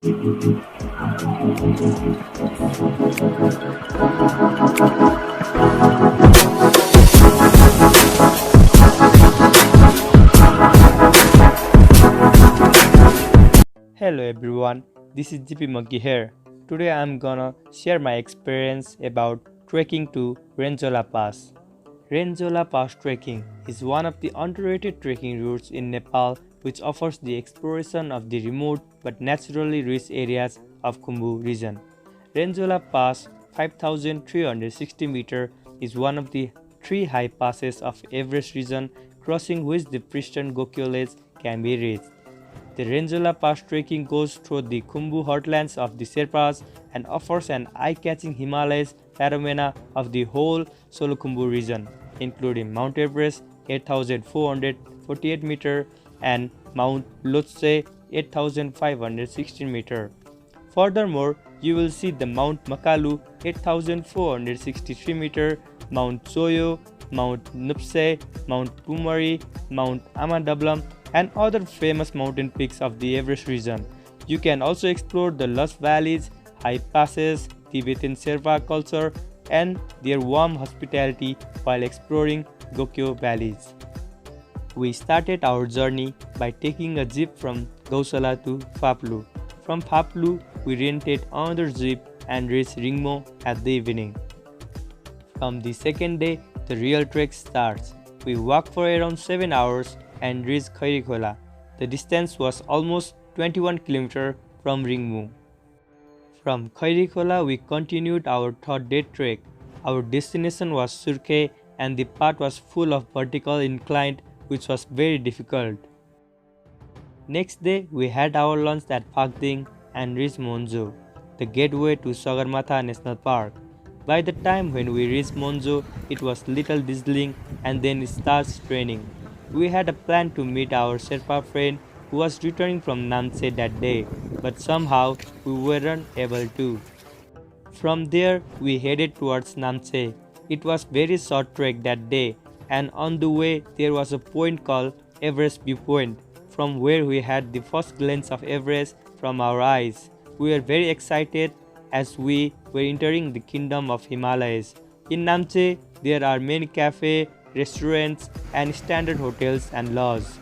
Hello everyone, this is GP Monkey here. Today I'm gonna share my experience about trekking to Renzola Pass. Renzola Pass trekking is one of the underrated trekking routes in Nepal which offers the exploration of the remote but naturally rich areas of Khumbu region. Renzola Pass, 5,360 meter, is one of the three high passes of Everest region crossing which the pristine Gokyo Ledge can be reached. The Renzola Pass trekking goes through the Khumbu heartlands of the Sherpas and offers an eye-catching Himalayas panorama of the whole Solukhumbu region, including Mount Everest 8,448 meter and Mount Lhotse 8,516 meter. Furthermore, you will see the Mount Makalu 8,463 meter, Mount Choyo, Mount Nupse, Mount Pumari, Mount Amadablam, and other famous mountain peaks of the Everest region. You can also explore the lush valleys, high passes, Tibetan Sherpa culture, and their warm hospitality while exploring Gokyo valleys. We started our journey by taking a jeep from Gausala to Phaplu. From Phaplu, we rented another jeep and reached Ringmo at the evening. From the second day, the real trek starts. We walked for around 7 hours and reached Khairikhola. The distance was almost 21 km from Ringmo. From Khairikhola, we continued our third day trek. Our destination was Surkhe and the path was full of vertical incline which was very difficult. Next day, we had our lunch at Phakding and reached Monjo, the gateway to Sagarmatha National Park. By the time when we reached Monjo, it was little drizzling and then it starts raining. We had a plan to meet our Sherpa friend who was returning from Namche that day, but somehow we weren't able to. From there, we headed towards Namche. It was very short trek that day, and on the way there was a point called Everest Viewpoint, from where we had the first glance of Everest from our eyes. We were very excited as we were entering the kingdom of Himalayas. In Namche, there are many cafes, restaurants, and standard hotels and lodges.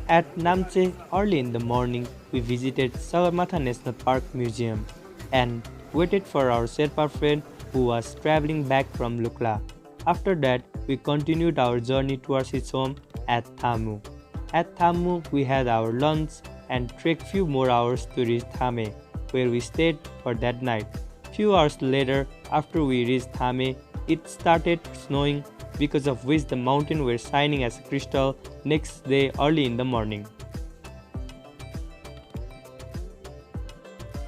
At Namche, early in the morning, we visited Sagarmatha National Park Museum and waited for our Sherpa friend who was traveling back from Lukla. After that, we continued our journey towards his home at Thamu. At Thamu, we had our lunch and trekked few more hours to reach Thame, where we stayed for that night. Few hours later, after we reached Thame, it started snowing, because of which the mountains were shining as crystal next day early in the morning.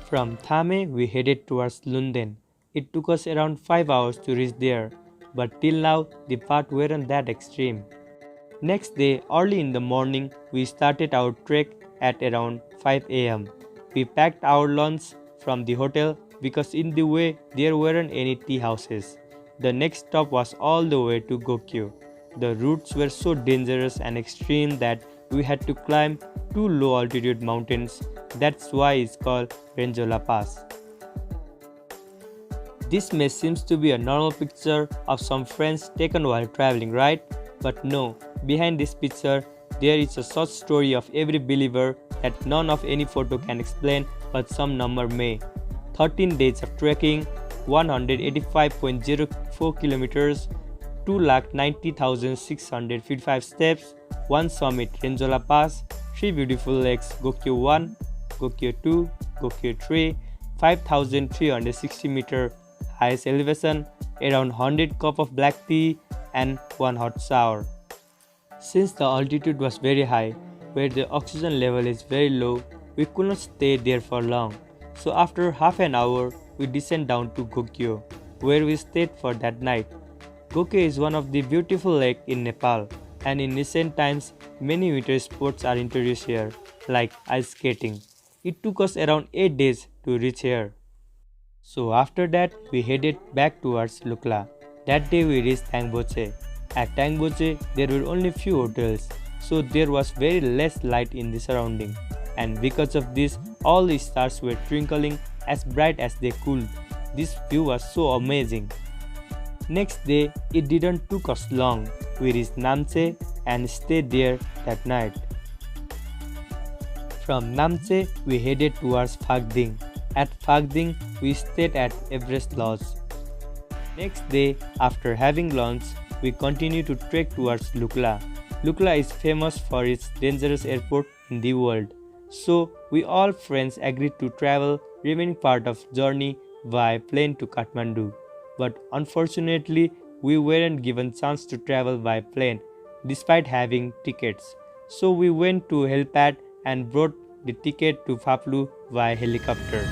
From Thame, we headed towards Lunden. It took us around 5 hours to reach there, but till now the path weren't that extreme. Next day, early in the morning, we started our trek at around 5 am. We packed our lunch from the hotel because in the way there weren't any tea houses. The next stop was all the way to Gokyo. The routes were so dangerous and extreme that we had to climb two low altitude mountains. That's why it's called Renzola Pass. This may seem to be a normal picture of some friends taken while traveling, right? But no, behind this picture, there is a short story of every believer that none of any photo can explain, but some number may. 13 days of trekking, 185.04 kilometers, 290,655 steps, one summit Renzola Pass, three beautiful lakes Gokyo 1, Gokyo 2, Gokyo 3, 5,360 meter highest elevation, around 100 cup of black tea, and one hot shower. Since the altitude was very high, where the oxygen level is very low, we could not stay there for long. So after half an hour, we descend down to Gokyo, where we stayed for that night. Gokyo is one of the beautiful lakes in Nepal, and in recent times, many winter sports are introduced here, like ice skating. It took us around 8 days to reach here. So after that, we headed back towards Lukla. That day we reached Tangboche. At Tangboche, there were only few hotels, so there was very less light in the surrounding. and because of this, all the stars were twinkling as bright as they could. This view was so amazing. Next day, it didn't took us long. We reached Namche and stayed there that night. From Namche, we headed towards Phakding. At Phakding, we stayed at Everest Lodge. Next day, after having lunch, we continued to trek towards Lukla. Lukla is famous for its dangerous airport in the world. So, we all friends agreed to travel remaining part of journey via plane to Kathmandu. But unfortunately, we weren't given chance to travel by plane despite having tickets. So we went to helipad and brought the ticket to Phaplu via helicopter.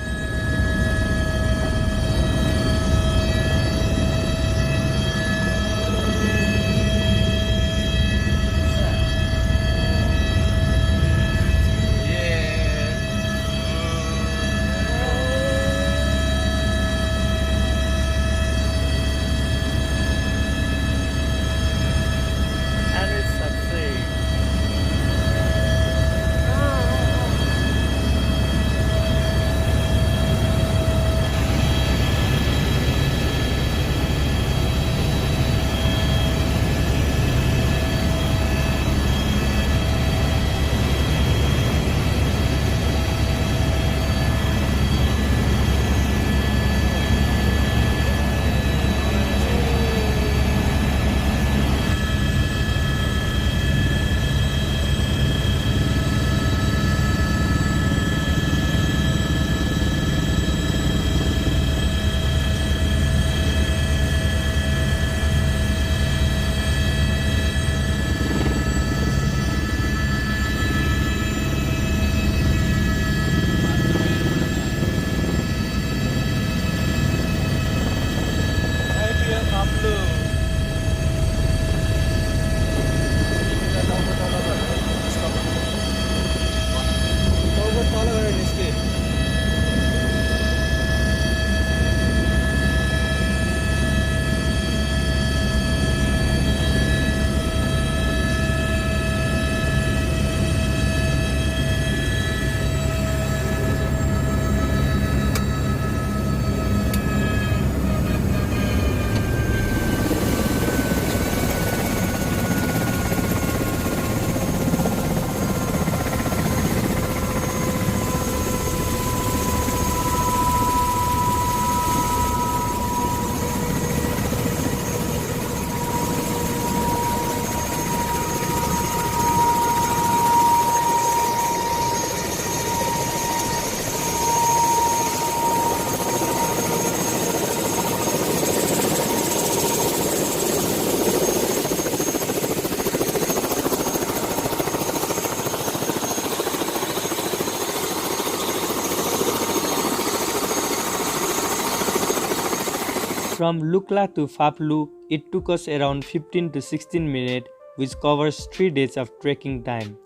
From Lukla to Phaplu, it took us around 15 to 16 minutes, which covers 3 days of trekking time.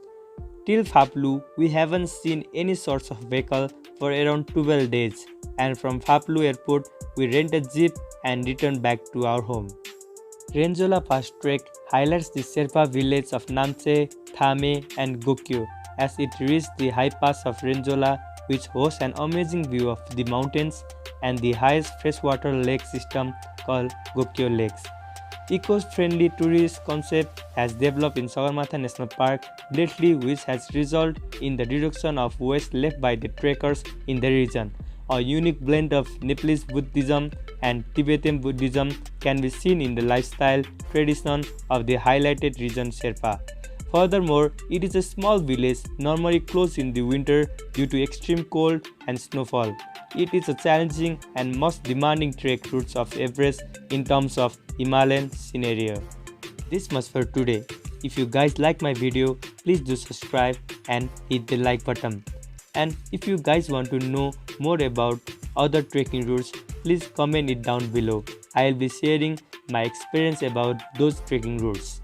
Till Phaplu, we haven't seen any sorts of vehicle for around 12 days, and from Phaplu airport, we rent a jeep and return back to our home. Renjola Pass trek highlights the Sherpa village of Namche, Thame and Gokyo as it reaches the high pass of Renjola, which hosts an amazing view of the mountains and the highest freshwater lake system called Gokyo Lakes. Eco-friendly tourist concept has developed in Sagarmatha National Park lately, which has resulted in the reduction of waste left by the trekkers in the region. A unique blend of Nepalese Buddhism and Tibetan Buddhism can be seen in the lifestyle tradition of the highlighted region Sherpa. Furthermore, it is a small village normally closed in the winter due to extreme cold and snowfall. It is a challenging and most demanding trek routes of Everest in terms of Himalayan scenario. This much for today. If you guys like my video, please do subscribe and hit the like button. And if you guys want to know more about other trekking routes, please comment it down below. I will be sharing my experience about those trekking routes.